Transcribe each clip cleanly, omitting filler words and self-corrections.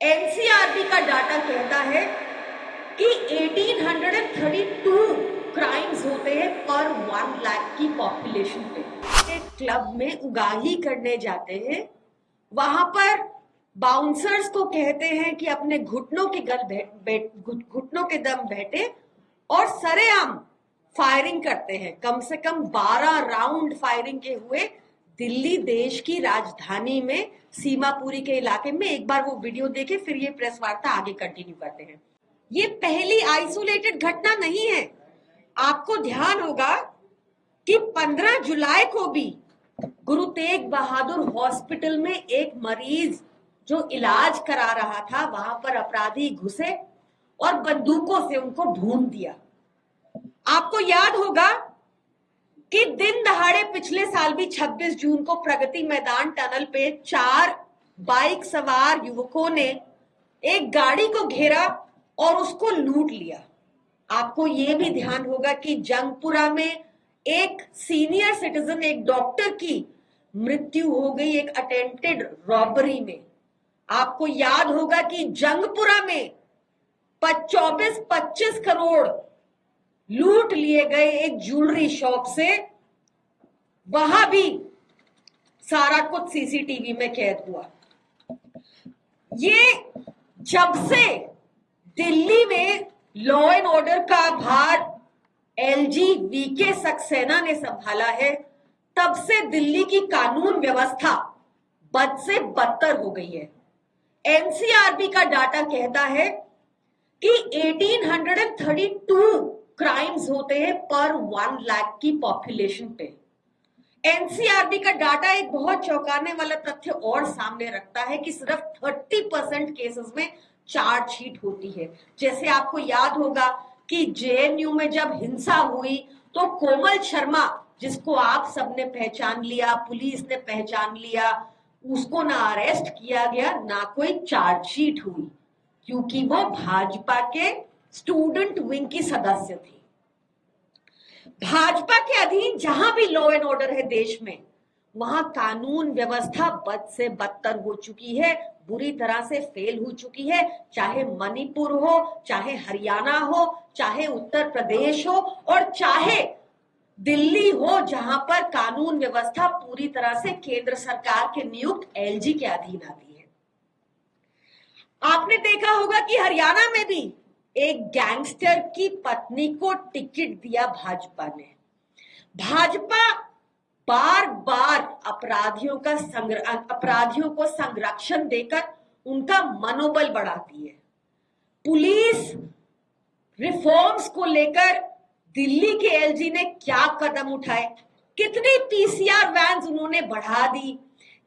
NCRB का data कहता है कि 1832 क्राइम्स होते हैं पर 1 लाख की पॉपुलेशन पे। एक क्लब में उगाही करने जाते हैं, वहां पर बाउंसर्स को कहते हैं कि अपने घुटनों के दम बैठे और सरेआम फायरिंग करते हैं। कम से कम 12 राउंड फायरिंग के हुए दिल्ली देश की राजधानी में सीमापुरी के इलाके में। एक बार वो वीडियो देखे, फिर ये प्रेस वार्ता आगे कंटिन्यू करते हैं। ये पहली आइसोलेटेड घटना नहीं है। आपको ध्यान होगा कि 15 जुलाई को भी गुरु तेग बहादुर हॉस्पिटल में एक मरीज जो इलाज करा रहा था, वहां पर अपराधी घुसे और बंदूकों से उनको भून दिया। आपको याद होगा कि दिन दहाड़े पिछले साल भी 26 जून को प्रगति मैदान टनल पे 4 बाइक सवार युवकों ने एक गाड़ी को घेरा और उसको लूट लिया। आपको यह भी ध्यान होगा कि जंगपुरा में एक सीनियर सिटीजन, एक डॉक्टर की मृत्यु हो गई एक अटेम्प्टेड रॉबरी में। आपको याद होगा कि जंगपुरा में 24-25 करोड़ लूट लिए गए एक ज्वेलरी शॉप से, वहां भी सारा कुछ सीसीटीवी में कैद हुआ। ये जब से दिल्ली में लॉ एंड ऑर्डर का भार एलजी वीके सक्सेना ने संभाला है, तब से दिल्ली की कानून व्यवस्था बद से बदतर हो गई है। एनसीआरबी का डाटा कहता है कि 1832 क्राइम्स होते हैं पर 1 लाख की पॉपुलेशन पे। एनसीआरबी का डाटा एक बहुत चौंकाने वाला तथ्य और सामने रखता है कि सिर्फ 30% केसेस में चार्जशीट होती है। जैसे आपको याद होगा कि जेएनयू में जब हिंसा हुई तो कोमल शर्मा, जिसको आप सबने पहचान लिया, पुलिस ने पहचान लिया, उसको ना अरेस्ट किया गया ना कोई चार्जशीट हुई, क्योंकि वो भाजपा के स्टूडेंट विंग की सदस्य थी। भाजपा के अधीन जहां भी लॉ एंड ऑर्डर है देश में, वहां कानून व्यवस्था बद से बदतर हो चुकी है, बुरी तरह से फेल हो चुकी है। चाहे मणिपुर हो, चाहे हरियाणा हो, चाहे उत्तर प्रदेश हो और चाहे दिल्ली हो, जहां पर कानून व्यवस्था पूरी तरह से केंद्र सरकार के नियुक्त एलजी के अधीन आती है। आपने देखा होगा कि हरियाणा में भी एक गैंगस्टर की पत्नी को टिकट दिया भाजपा ने। भाजपा बार बार अपराधियों को संरक्षण देकर उनका मनोबल बढ़ाती है। पुलिस रिफॉर्म्स को लेकर दिल्ली के एलजी ने क्या कदम उठाए, कितनी पीसीआर वैन्स उन्होंने बढ़ा दी,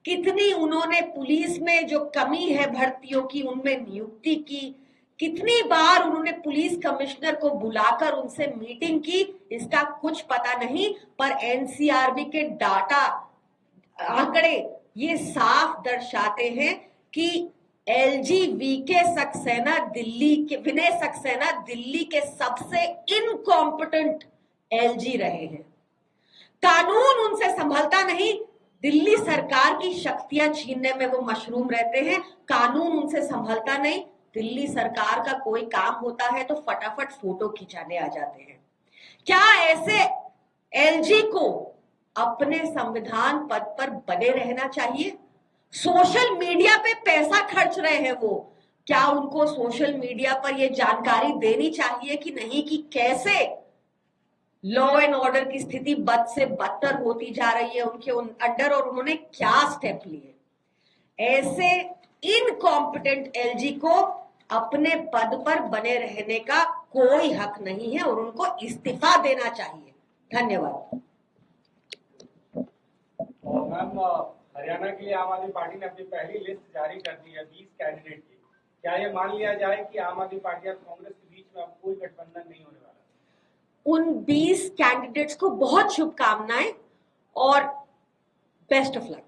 कितनी उन्होंने पुलिस में जो कमी है भर्तियों की उनमें नियुक्ति की, कितनी बार उन्होंने पुलिस कमिश्नर को बुलाकर उनसे मीटिंग की, इसका कुछ पता नहीं। पर एनसीआरबी के डाटा आंकड़े ये साफ दर्शाते हैं कि एलजी वीके सक्सेना, विनय सक्सेना दिल्ली के सबसे इनकॉम्पिटेंट एलजी रहे हैं। कानून उनसे संभलता नहीं, दिल्ली सरकार की शक्तियां छीनने में वो मशरूम रहते हैं। कानून उनसे संभलता नहीं, दिल्ली सरकार का कोई काम होता है तो फटाफट फोटो खिंचाने आ जाते हैं। क्या ऐसे एलजी को अपने संविधान पद पर बने रहना चाहिए? सोशल मीडिया पे पैसा खर्च रहे हैं वो, क्या उनको सोशल मीडिया पर ये जानकारी देनी चाहिए कि नहीं कि कैसे लॉ एंड ऑर्डर की स्थिति बद से बदतर होती जा रही है उनके अंडर और उन्होंने क्या स्टेप लिए? ऐसे इनकॉम्पिटेंट एलजी को अपने पद पर बने रहने का कोई हक नहीं है और उनको इस्तीफा देना चाहिए। धन्यवाद। मैम, हरियाणा के लिए आम आदमी पार्टी ने अपनी पहली लिस्ट जारी कर दी है 20 कैंडिडेट की। क्या ये मान लिया जाए कि आम आदमी पार्टी और कांग्रेस के बीच में अब कोई गठबंधन नहीं होने वाला? उन 20 कैंडिडेट्स को बहुत शुभकामनाएं और बेस्ट ऑफ लक।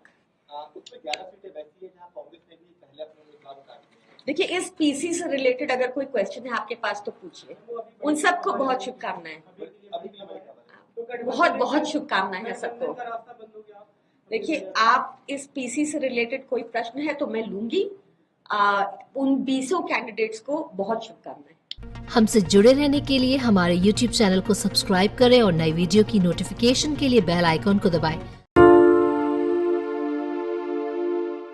उसमें 11 सीटें वैसी है जहां कांग्रेस ने भी पहले अपने उम्मीदवार उतार दिए। देखिए, इस पीसी से रिलेटेड अगर कोई क्वेश्चन है आपके पास तो पूछिए। उन सबको बहुत शुभकामनाएं, बहुत बहुत शुभकामनाएं हैं सबको। देखिए, आप इस पीसी से रिलेटेड कोई प्रश्न है तो मैं लूंगी। उन 20 कैंडिडेट्स को बहुत शुभकामनाएं। हमसे जुड़े रहने के लिए हमारे YouTube चैनल को सब्सक्राइब करें और नई वीडियो की नोटिफिकेशन के लिए बेल आइकॉन को दबाएं।